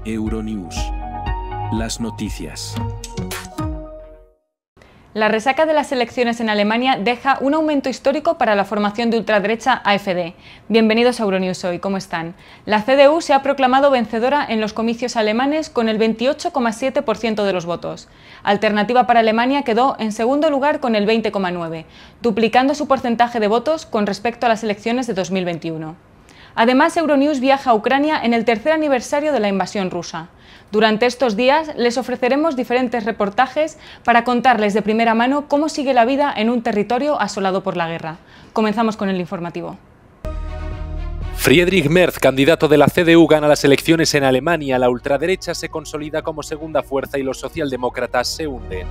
Euronews. Las noticias. La resaca de las elecciones en Alemania deja un aumento histórico para la formación de ultraderecha AfD. Bienvenidos a Euronews hoy, ¿cómo están? La CDU se ha proclamado vencedora en los comicios alemanes con el 28,7% de los votos. Alternativa para Alemania quedó en segundo lugar con el 20,9%, duplicando su porcentaje de votos con respecto a las elecciones de 2021. Además, Euronews viaja a Ucrania en el tercer aniversario de la invasión rusa. Durante estos días les ofreceremos diferentes reportajes para contarles de primera mano cómo sigue la vida en un territorio asolado por la guerra. Comenzamos con el informativo. Friedrich Merz, candidato de la CDU, gana las elecciones en Alemania. La ultraderecha se consolida como segunda fuerza y los socialdemócratas se hunden.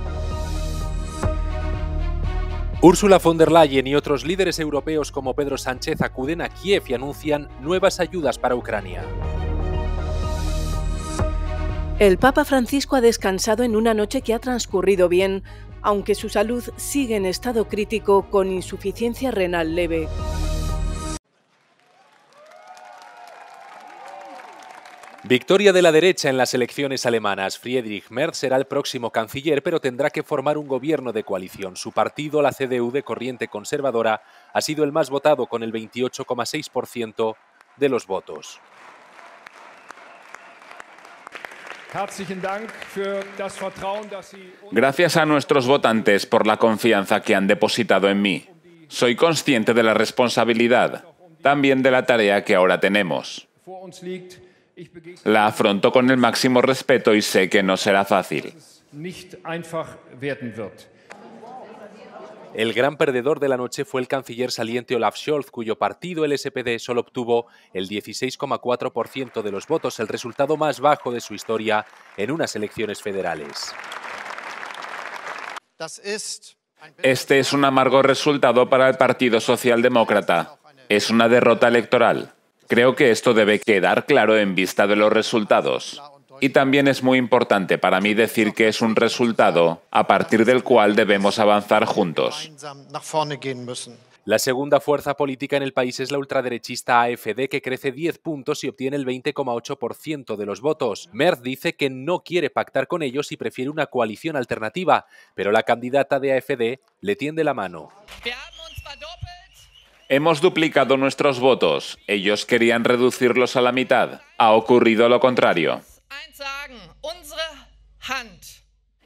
Ursula von der Leyen y otros líderes europeos como Pedro Sánchez acuden a Kiev y anuncian nuevas ayudas para Ucrania. El Papa Francisco ha descansado en una noche que ha transcurrido bien, aunque su salud sigue en estado crítico con insuficiencia renal leve. Victoria de la derecha en las elecciones alemanas. Friedrich Merz será el próximo canciller, pero tendrá que formar un gobierno de coalición. Su partido, la CDU de corriente conservadora, ha sido el más votado con el 28,6% de los votos. Gracias a nuestros votantes por la confianza que han depositado en mí. Soy consciente de la responsabilidad, también de la tarea que ahora tenemos. La afronto con el máximo respeto y sé que no será fácil. El gran perdedor de la noche fue el canciller saliente Olaf Scholz, cuyo partido, el SPD, solo obtuvo el 16,4% de los votos, el resultado más bajo de su historia en unas elecciones federales. Este es un amargo resultado para el Partido Socialdemócrata. Es una derrota electoral. Creo que esto debe quedar claro en vista de los resultados. Y también es muy importante para mí decir que es un resultado a partir del cual debemos avanzar juntos. La segunda fuerza política en el país es la ultraderechista AfD, que crece 10 puntos y obtiene el 20,8% de los votos. Merz dice que no quiere pactar con ellos y prefiere una coalición alternativa, pero la candidata de AfD le tiende la mano. Hemos duplicado nuestros votos. Ellos querían reducirlos a la mitad. Ha ocurrido lo contrario.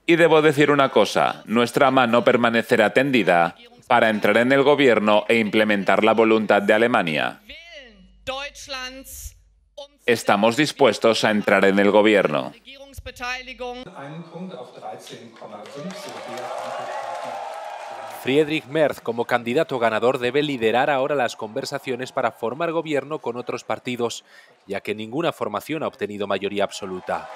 Y debo decir una cosa, nuestra mano permanecerá tendida para entrar en el gobierno e implementar la voluntad de Alemania. Estamos dispuestos a entrar en el gobierno. Friedrich Merz, como candidato ganador, debe liderar ahora las conversaciones para formar gobierno con otros partidos, ya que ninguna formación ha obtenido mayoría absoluta.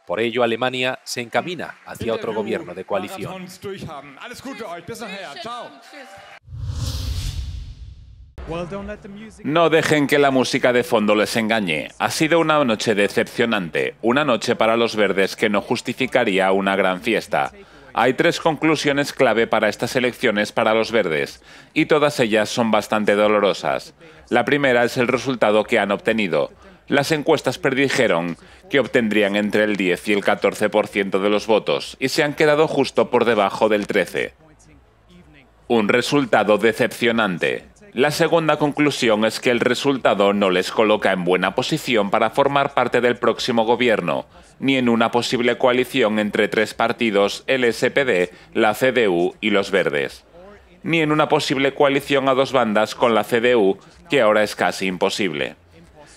Por ello, Alemania se encamina hacia otro gobierno de coalición. No dejen que la música de fondo les engañe. Ha sido una noche decepcionante, una noche para los verdes que no justificaría una gran fiesta. Hay 3 conclusiones clave para estas elecciones para los verdes, y todas ellas son bastante dolorosas. La primera es el resultado que han obtenido. Las encuestas predijeron que obtendrían entre el 10 y el 14% de los votos, y se han quedado justo por debajo del 13%. Un resultado decepcionante. La segunda conclusión es que el resultado no les coloca en buena posición para formar parte del próximo gobierno, ni en una posible coalición entre 3 partidos, el SPD, la CDU y los Verdes. Ni en una posible coalición a 2 bandas con la CDU, que ahora es casi imposible.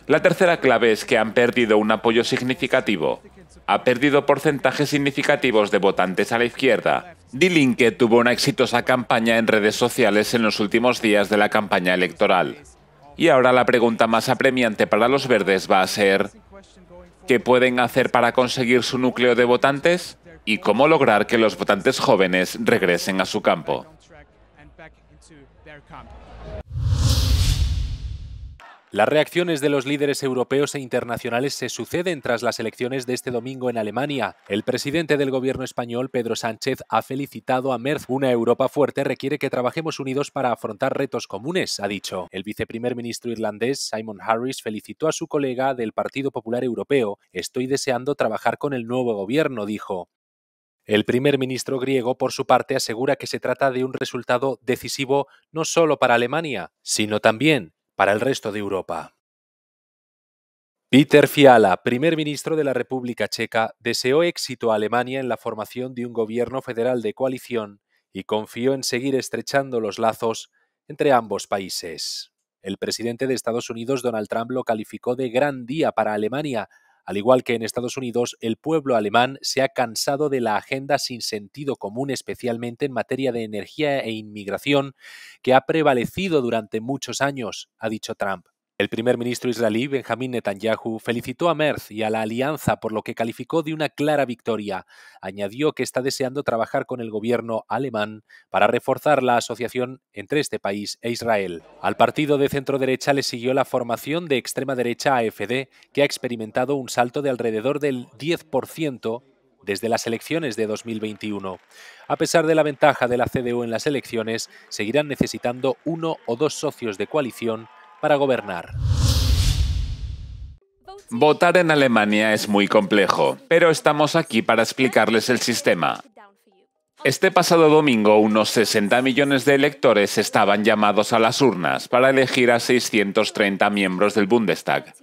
La tercera clave es que han perdido un apoyo significativo. Ha perdido porcentajes significativos de votantes a la izquierda. Die Linke tuvo una exitosa campaña en redes sociales en los últimos días de la campaña electoral. Y ahora la pregunta más apremiante para los verdes va a ser: ¿qué pueden hacer para conseguir su núcleo de votantes? ¿Y cómo lograr que los votantes jóvenes regresen a su campo? Las reacciones de los líderes europeos e internacionales se suceden tras las elecciones de este domingo en Alemania. El presidente del gobierno español, Pedro Sánchez, ha felicitado a Merz. Una Europa fuerte requiere que trabajemos unidos para afrontar retos comunes, ha dicho. El viceprimer ministro irlandés, Simon Harris, felicitó a su colega del Partido Popular Europeo. Estoy deseando trabajar con el nuevo gobierno, dijo. El primer ministro griego, por su parte, asegura que se trata de un resultado decisivo no solo para Alemania, sino también para el resto de Europa. Peter Fiala, primer ministro de la República Checa, deseó éxito a Alemania en la formación de un gobierno federal de coalición y confió en seguir estrechando los lazos entre ambos países. El presidente de Estados Unidos, Donald Trump, lo calificó de gran día para Alemania. Al igual que en Estados Unidos, el pueblo alemán se ha cansado de la agenda sin sentido común, especialmente en materia de energía e inmigración, que ha prevalecido durante muchos años, ha dicho Trump. El primer ministro israelí, Benjamin Netanyahu, felicitó a Merz y a la alianza por lo que calificó de una clara victoria. Añadió que está deseando trabajar con el gobierno alemán para reforzar la asociación entre este país e Israel. Al partido de centro-derecha le siguió la formación de extrema-derecha AfD, que ha experimentado un salto de alrededor del 10% desde las elecciones de 2021. A pesar de la ventaja de la CDU en las elecciones, seguirán necesitando 1 o 2 socios de coalición para gobernar. Votar en Alemania es muy complejo, pero estamos aquí para explicarles el sistema. Este pasado domingo, unos 60 millones de electores estaban llamados a las urnas para elegir a 630 miembros del Bundestag.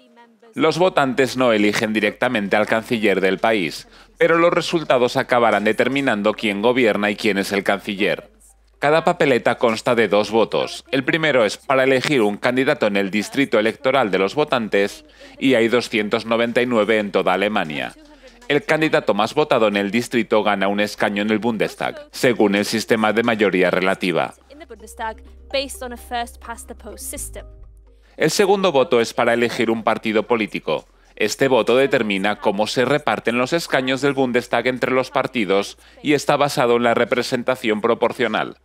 Los votantes no eligen directamente al canciller del país, pero los resultados acabarán determinando quién gobierna y quién es el canciller. Cada papeleta consta de 2 votos. El primero es para elegir un candidato en el distrito electoral de los votantes y hay 299 en toda Alemania. El candidato más votado en el distrito gana un escaño en el Bundestag, según el sistema de mayoría relativa. El segundo voto es para elegir un partido político. Este voto determina cómo se reparten los escaños del Bundestag entre los partidos y está basado en la representación proporcional.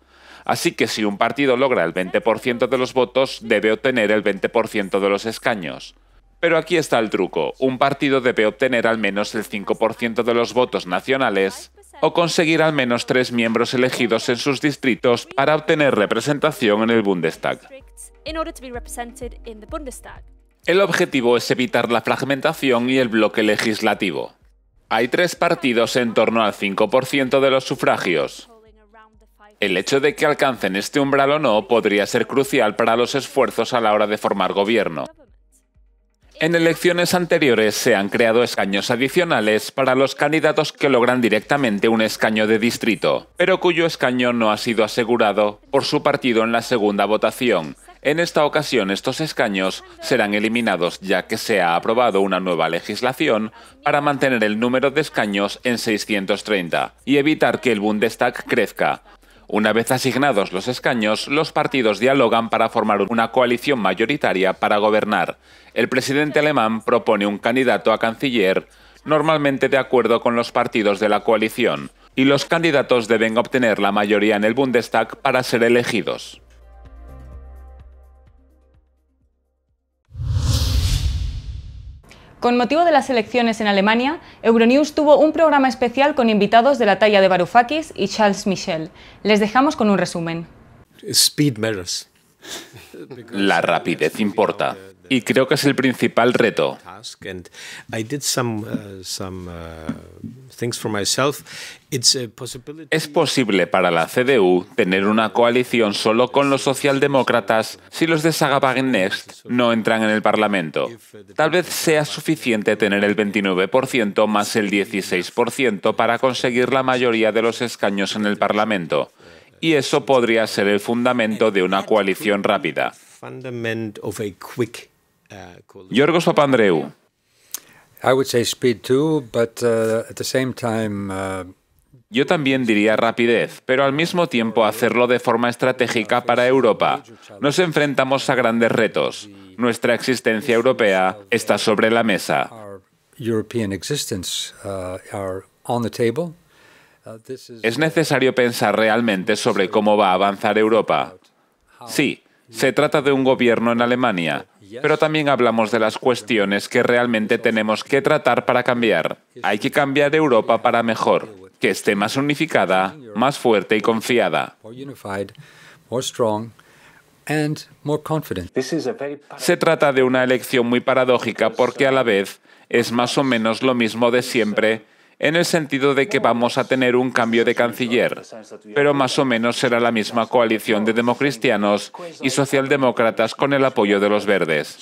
Así que si un partido logra el 20% de los votos, debe obtener el 20% de los escaños. Pero aquí está el truco. Un partido debe obtener al menos el 5% de los votos nacionales o conseguir al menos 3 miembros elegidos en sus distritos para obtener representación en el Bundestag. El objetivo es evitar la fragmentación y el bloque legislativo. Hay 3 partidos en torno al 5% de los sufragios. El hecho de que alcancen este umbral o no podría ser crucial para los esfuerzos a la hora de formar gobierno. En elecciones anteriores se han creado escaños adicionales para los candidatos que logran directamente un escaño de distrito, pero cuyo escaño no ha sido asegurado por su partido en la segunda votación. En esta ocasión estos escaños serán eliminados ya que se ha aprobado una nueva legislación para mantener el número de escaños en 630 y evitar que el Bundestag crezca. Una vez asignados los escaños, los partidos dialogan para formar una coalición mayoritaria para gobernar. El presidente alemán propone un candidato a canciller, normalmente de acuerdo con los partidos de la coalición, y los candidatos deben obtener la mayoría en el Bundestag para ser elegidos. Con motivo de las elecciones en Alemania, Euronews tuvo un programa especial con invitados de la talla de Varoufakis y Charles Michel. Les dejamos con un resumen. La rapidez importa, y creo que es el principal reto. Es posible para la CDU tener una coalición solo con los socialdemócratas si los de Sarah Wagenknecht no entran en el Parlamento. Tal vez sea suficiente tener el 29% más el 16% para conseguir la mayoría de los escaños en el Parlamento. Y eso podría ser el fundamento de una coalición rápida. Yorgos Papandreou. Yo también diría rapidez, pero al mismo tiempo hacerlo de forma estratégica para Europa. Nos enfrentamos a grandes retos. Nuestra existencia europea está sobre la mesa. ¿Es necesario pensar realmente sobre cómo va a avanzar Europa? Sí, se trata de un gobierno en Alemania, pero también hablamos de las cuestiones que realmente tenemos que tratar para cambiar. Hay que cambiar Europa para mejor, que esté más unificada, más fuerte y confiada. Se trata de una elección muy paradójica porque a la vez es más o menos lo mismo de siempre, en el sentido de que vamos a tener un cambio de canciller, pero más o menos será la misma coalición de democristianos y socialdemócratas con el apoyo de los verdes.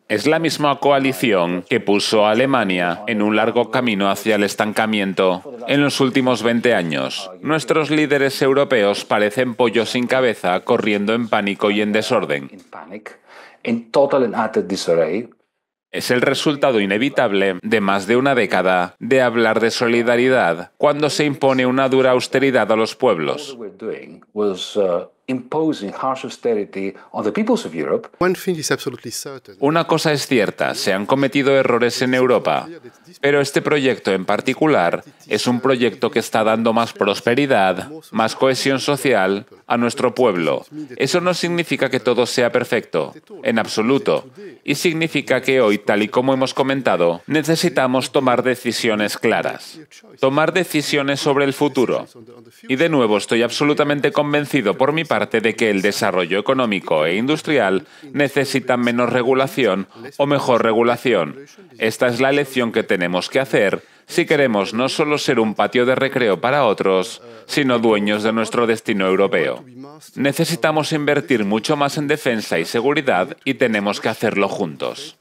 Es la misma coalición que puso a Alemania en un largo camino hacia el estancamiento en los últimos 20 años. Nuestros líderes europeos parecen pollos sin cabeza, corriendo en pánico y en desorden. Es el resultado inevitable de más de una década de hablar de solidaridad cuando se impone una dura austeridad a los pueblos. Una cosa es cierta, se han cometido errores en Europa, pero este proyecto en particular es un proyecto que está dando más prosperidad, más cohesión social a nuestro pueblo. Eso no significa que todo sea perfecto, en absoluto, y significa que hoy, tal y como hemos comentado, necesitamos tomar decisiones claras, tomar decisiones sobre el futuro. Y de nuevo, estoy absolutamente convencido por mi parte de que el desarrollo económico e industrial necesita menos regulación o mejor regulación. Esta es la elección que tenemos que hacer si queremos no solo ser un patio de recreo para otros, sino dueños de nuestro destino europeo. Necesitamos invertir mucho más en defensa y seguridad y tenemos que hacerlo juntos.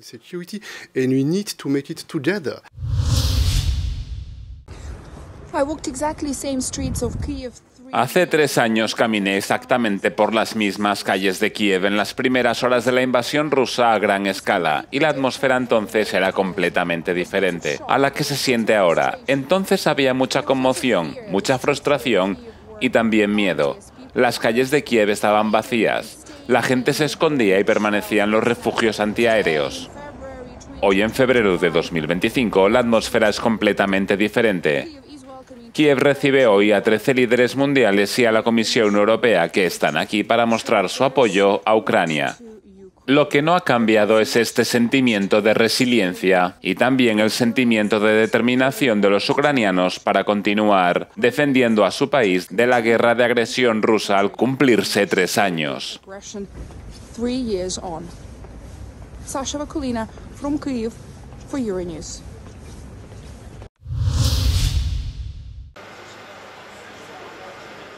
Hace 3 años caminé exactamente por las mismas calles de Kiev en las primeras horas de la invasión rusa a gran escala, y la atmósfera entonces era completamente diferente a la que se siente ahora. Entonces había mucha conmoción, mucha frustración y también miedo. Las calles de Kiev estaban vacías, la gente se escondía y permanecía en los refugios antiaéreos. Hoy, en febrero de 2025, la atmósfera es completamente diferente. Kiev recibe hoy a 13 líderes mundiales y a la Comisión Europea que están aquí para mostrar su apoyo a Ucrania. Lo que no ha cambiado es este sentimiento de resiliencia y también el sentimiento de determinación de los ucranianos para continuar defendiendo a su país de la guerra de agresión rusa al cumplirse 3 años. Sasha Vakulina, from Kyiv, for Euronews.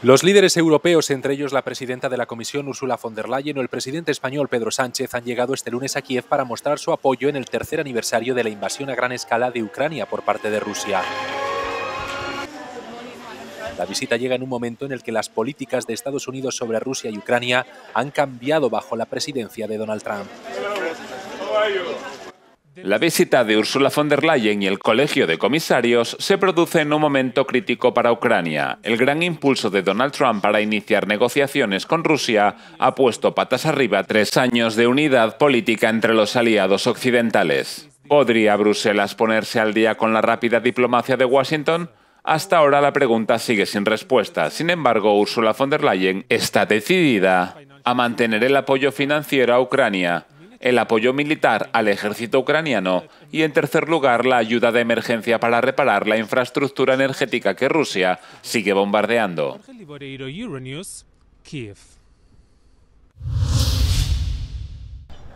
Los líderes europeos, entre ellos la presidenta de la Comisión Ursula von der Leyen o el presidente español Pedro Sánchez, han llegado este lunes a Kiev para mostrar su apoyo en el tercer aniversario de la invasión a gran escala de Ucrania por parte de Rusia. La visita llega en un momento en el que las políticas de Estados Unidos sobre Rusia y Ucrania han cambiado bajo la presidencia de Donald Trump. La visita de Ursula von der Leyen y el Colegio de Comisarios se produce en un momento crítico para Ucrania. El gran impulso de Donald Trump para iniciar negociaciones con Rusia ha puesto patas arriba 3 años de unidad política entre los aliados occidentales. ¿Podría Bruselas ponerse al día con la rápida diplomacia de Washington? Hasta ahora la pregunta sigue sin respuesta. Sin embargo, Ursula von der Leyen está decidida a mantener el apoyo financiero a Ucrania, el apoyo militar al ejército ucraniano y, en tercer lugar, la ayuda de emergencia para reparar la infraestructura energética que Rusia sigue bombardeando.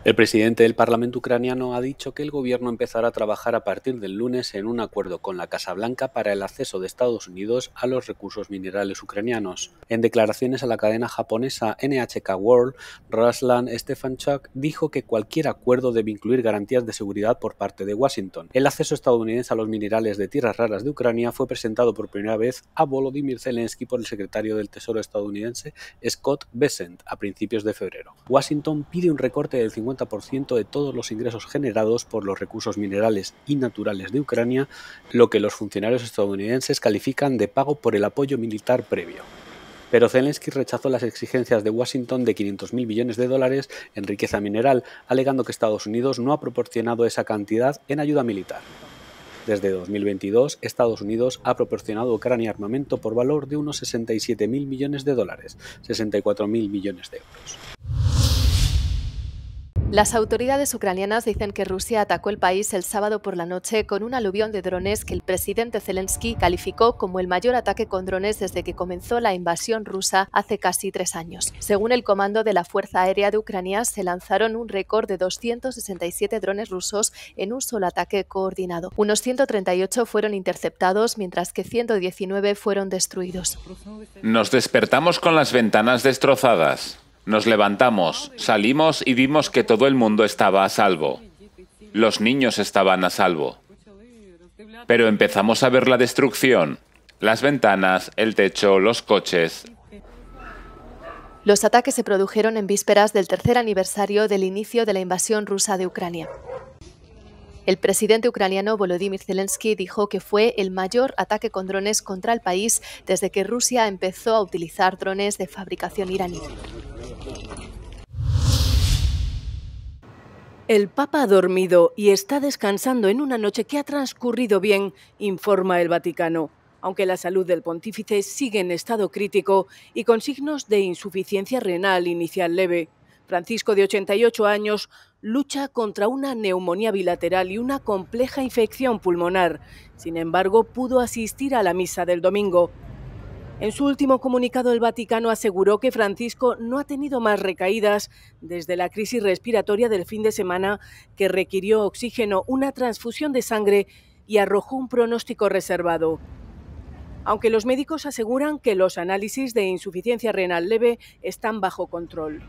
El presidente del Parlamento ucraniano ha dicho que el gobierno empezará a trabajar a partir del lunes en un acuerdo con la Casa Blanca para el acceso de Estados Unidos a los recursos minerales ucranianos. En declaraciones a la cadena japonesa NHK World, Ruslan Stefanchuk dijo que cualquier acuerdo debe incluir garantías de seguridad por parte de Washington. El acceso estadounidense a los minerales de tierras raras de Ucrania fue presentado por primera vez a Volodymyr Zelensky por el secretario del Tesoro estadounidense Scott Bessent a principios de febrero. Washington pide un recorte del 50% de todos los ingresos generados por los recursos minerales y naturales de Ucrania, lo que los funcionarios estadounidenses califican de pago por el apoyo militar previo. Pero Zelensky rechazó las exigencias de Washington de 500.000 millones de dólares en riqueza mineral, alegando que Estados Unidos no ha proporcionado esa cantidad en ayuda militar. Desde 2022, Estados Unidos ha proporcionado a Ucrania armamento por valor de unos 67.000 millones de dólares, 64.000 millones de euros. Las autoridades ucranianas dicen que Rusia atacó el país el sábado por la noche con un aluvión de drones que el presidente Zelensky calificó como el mayor ataque con drones desde que comenzó la invasión rusa hace casi 3 años. Según el comando de la Fuerza Aérea de Ucrania, se lanzaron un récord de 267 drones rusos en un solo ataque coordinado. Unos 138 fueron interceptados, mientras que 119 fueron destruidos. Nos despertamos con las ventanas destrozadas. Nos levantamos, salimos y vimos que todo el mundo estaba a salvo. Los niños estaban a salvo. Pero empezamos a ver la destrucción. Las ventanas, el techo, los coches. Los ataques se produjeron en vísperas del 3er aniversario del inicio de la invasión rusa de Ucrania. El presidente ucraniano Volodymyr Zelensky dijo que fue el mayor ataque con drones contra el país desde que Rusia empezó a utilizar drones de fabricación iraní. El Papa ha dormido y está descansando en una noche que ha transcurrido bien, informa el Vaticano, aunque la salud del pontífice sigue en estado crítico y con signos de insuficiencia renal inicial leve. Francisco, de 88 años, lucha contra una neumonía bilateral y una compleja infección pulmonar. Sin embargo, pudo asistir a la misa del domingo. En su último comunicado, el Vaticano aseguró que Francisco no ha tenido más recaídas desde la crisis respiratoria del fin de semana, que requirió oxígeno, una transfusión de sangre y arrojó un pronóstico reservado. Aunque los médicos aseguran que los análisis de insuficiencia renal leve están bajo control.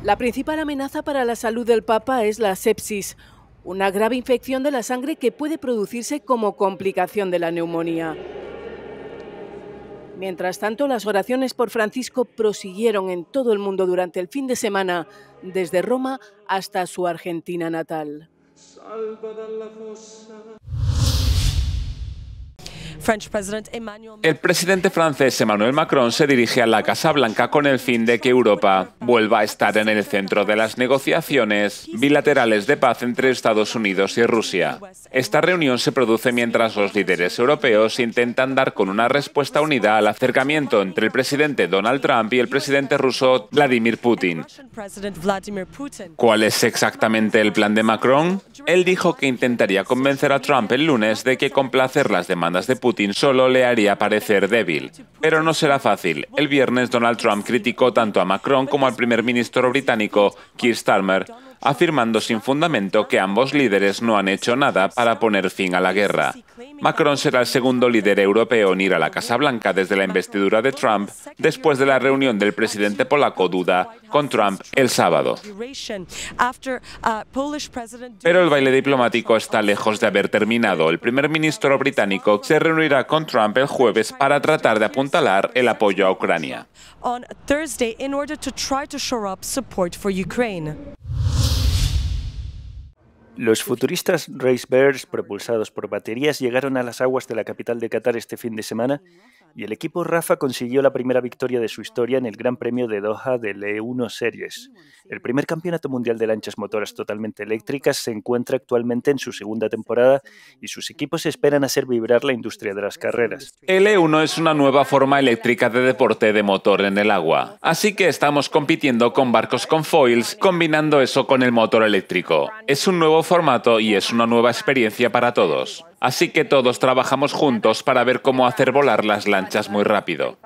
La principal amenaza para la salud del Papa es la sepsis, una grave infección de la sangre que puede producirse como complicación de la neumonía. Mientras tanto, las oraciones por Francisco prosiguieron en todo el mundo durante el fin de semana, desde Roma hasta su Argentina natal. El presidente francés Emmanuel Macron se dirige a la Casa Blanca con el fin de que Europa vuelva a estar en el centro de las negociaciones bilaterales de paz entre Estados Unidos y Rusia. Esta reunión se produce mientras los líderes europeos intentan dar con una respuesta unida al acercamiento entre el presidente Donald Trump y el presidente ruso Vladimir Putin. ¿Cuál es exactamente el plan de Macron? Él dijo que intentaría convencer a Trump el lunes de que complacer las demandas de Putin solo le haría parecer débil. Pero no será fácil. El viernes Donald Trump criticó tanto a Macron como al primer ministro británico Keir Starmer, afirmando sin fundamento que ambos líderes no han hecho nada para poner fin a la guerra. Macron será el segundo líder europeo en ir a la Casa Blanca desde la investidura de Trump, después de la reunión del presidente polaco Duda con Trump el sábado. Pero el baile diplomático está lejos de haber terminado. El primer ministro británico se reunirá con Trump el jueves para tratar de apuntalar el apoyo a Ucrania. Los futuristas Race Bears, propulsados por baterías, llegaron a las aguas de la capital de Qatar este fin de semana y el equipo Rafa consiguió la primera victoria de su historia en el Gran Premio de Doha del E1 Series. El primer campeonato mundial de lanchas motoras totalmente eléctricas se encuentra actualmente en su segunda temporada y sus equipos esperan hacer vibrar la industria de las carreras. El E1 es una nueva forma eléctrica de deporte de motor en el agua, así que estamos compitiendo con barcos con foils, combinando eso con el motor eléctrico. Es un nuevo formato y es una nueva experiencia para todos. Así que todos trabajamos juntos para ver cómo hacer volar las lanchas muy rápido.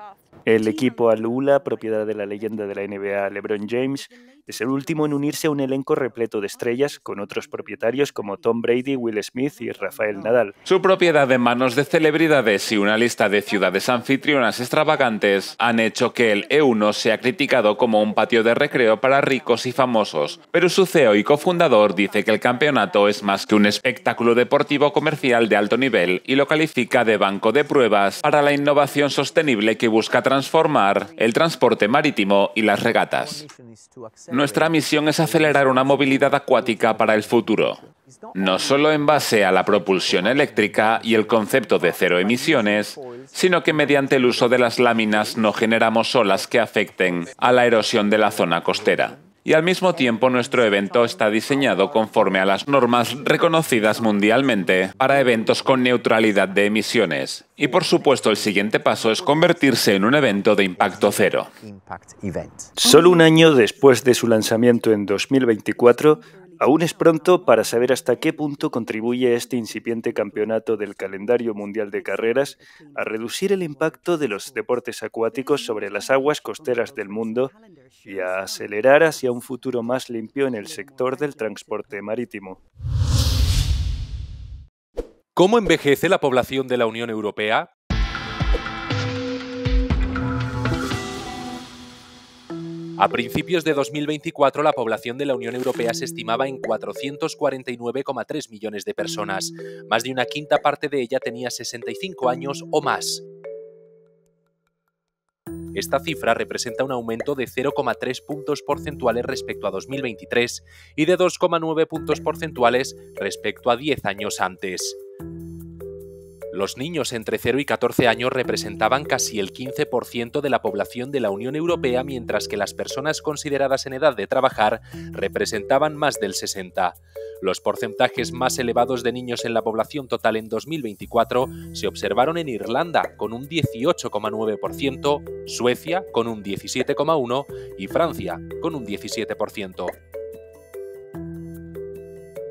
El equipo Al-Ula, propiedad de la leyenda de la NBA LeBron James, es el último en unirse a un elenco repleto de estrellas con otros propietarios como Tom Brady, Will Smith y Rafael Nadal. Su propiedad en manos de celebridades y una lista de ciudades anfitrionas extravagantes han hecho que el E1 sea criticado como un patio de recreo para ricos y famosos, pero su CEO y cofundador dice que el campeonato es más que un espectáculo deportivo comercial de alto nivel y lo califica de banco de pruebas para la innovación sostenible que busca transformar el transporte marítimo y las regatas. Nuestra misión es acelerar una movilidad acuática para el futuro, no solo en base a la propulsión eléctrica y el concepto de cero emisiones, sino que mediante el uso de las láminas no generamos olas que afecten a la erosión de la zona costera. y al mismo tiempo nuestro evento está diseñado conforme a las normas reconocidas mundialmente para eventos con neutralidad de emisiones. Y por supuesto el siguiente paso es convertirse en un evento de impacto cero. Solo un año después de su lanzamiento en 2024, aún es pronto para saber hasta qué punto contribuye este incipiente campeonato del calendario mundial de carreras a reducir el impacto de los deportes acuáticos sobre las aguas costeras del mundo y a acelerar hacia un futuro más limpio en el sector del transporte marítimo. ¿Cómo envejece la población de la Unión Europea? A principios de 2024, la población de la Unión Europea se estimaba en 449,3 millones de personas. Más de una quinta parte de ella tenía 65 años o más. Esta cifra representa un aumento de 0,3 puntos porcentuales respecto a 2023 y de 2,9 puntos porcentuales respecto a 10 años antes. Los niños entre 0 y 14 años representaban casi el 15% de la población de la Unión Europea, mientras que las personas consideradas en edad de trabajar representaban más del 60%. Los porcentajes más elevados de niños en la población total en 2024 se observaron en Irlanda, con un 18,9%, Suecia, con un 17,1% y Francia, con un 17%.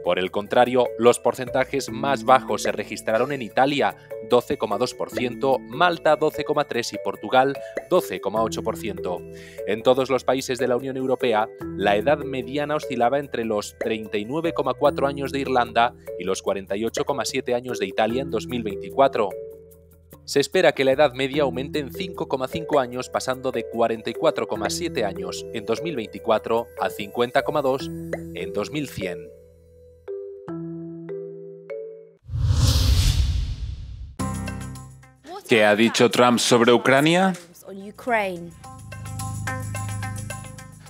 Por el contrario, los porcentajes más bajos se registraron en Italia, 12,2%, Malta 12,3% y Portugal 12,8%. En todos los países de la Unión Europea, la edad mediana oscilaba entre los 39,4 años de Irlanda y los 48,7 años de Italia en 2024. Se espera que la edad media aumente en 5,5 años, pasando de 44,7 años en 2024 a 50,2 en 2100. ¿Qué ha dicho Trump sobre Ucrania?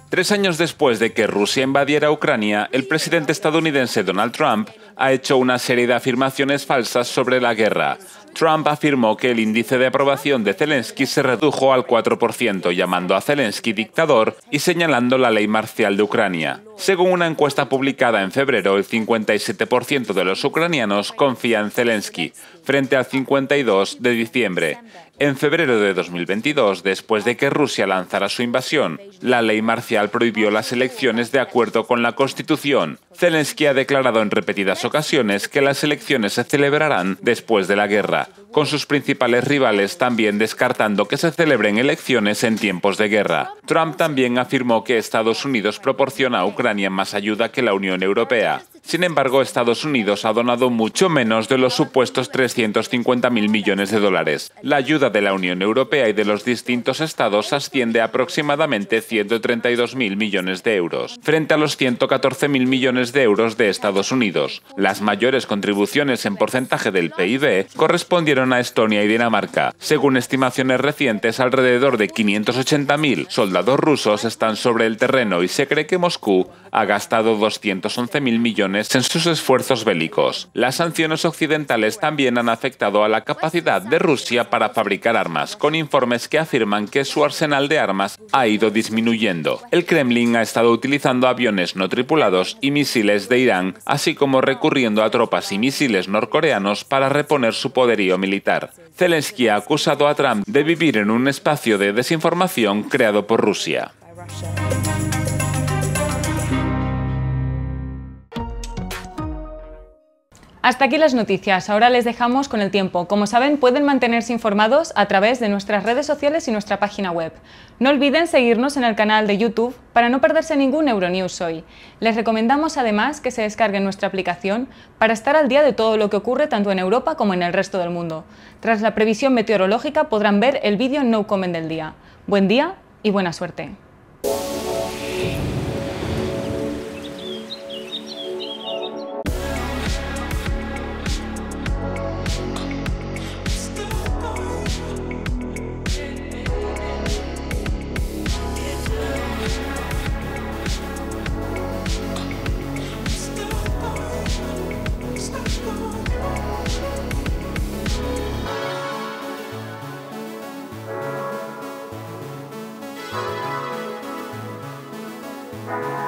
3 años después de que Rusia invadiera Ucrania, el presidente estadounidense Donald Trump ha hecho una serie de afirmaciones falsas sobre la guerra. Trump afirmó que el índice de aprobación de Zelensky se redujo al 4%, llamando a Zelensky dictador y señalando la ley marcial de Ucrania. Según una encuesta publicada en febrero, el 57% de los ucranianos confía en Zelensky, frente al 52% de diciembre. En febrero de 2022, después de que Rusia lanzara su invasión, la ley marcial prohibió las elecciones de acuerdo con la Constitución. Zelensky ha declarado en repetidas ocasiones que las elecciones se celebrarán después de la guerra, con sus principales rivales también descartando que se celebren elecciones en tiempos de guerra. Trump también afirmó que Estados Unidos proporciona a Ucrania más ayuda que la Unión Europea. Sin embargo, Estados Unidos ha donado mucho menos de los supuestos 350.000 millones de dólares. La ayuda de la Unión Europea y de los distintos estados asciende a aproximadamente 132.000 millones de euros, frente a los 114.000 millones de euros de Estados Unidos. Las mayores contribuciones en porcentaje del PIB correspondieron a Estonia y Dinamarca. Según estimaciones recientes, alrededor de 580.000 soldados rusos están sobre el terreno y se cree que Moscú ha gastado 211.000 millones en sus esfuerzos bélicos. Las sanciones occidentales también han afectado a la capacidad de Rusia para fabricar armas, con informes que afirman que su arsenal de armas ha ido disminuyendo. El Kremlin ha estado utilizando aviones no tripulados y misiles de Irán, así como recurriendo a tropas y misiles norcoreanos para reponer su poderío militar. Zelensky ha acusado a Trump de vivir en un espacio de desinformación creado por Rusia. Hasta aquí las noticias, ahora les dejamos con el tiempo. Como saben, pueden mantenerse informados a través de nuestras redes sociales y nuestra página web. No olviden seguirnos en el canal de YouTube para no perderse ningún Euronews hoy. Les recomendamos además que se descarguen nuestra aplicación para estar al día de todo lo que ocurre tanto en Europa como en el resto del mundo. Tras la previsión meteorológica podrán ver el vídeo No Comment del día. Buen día y buena suerte. Chao.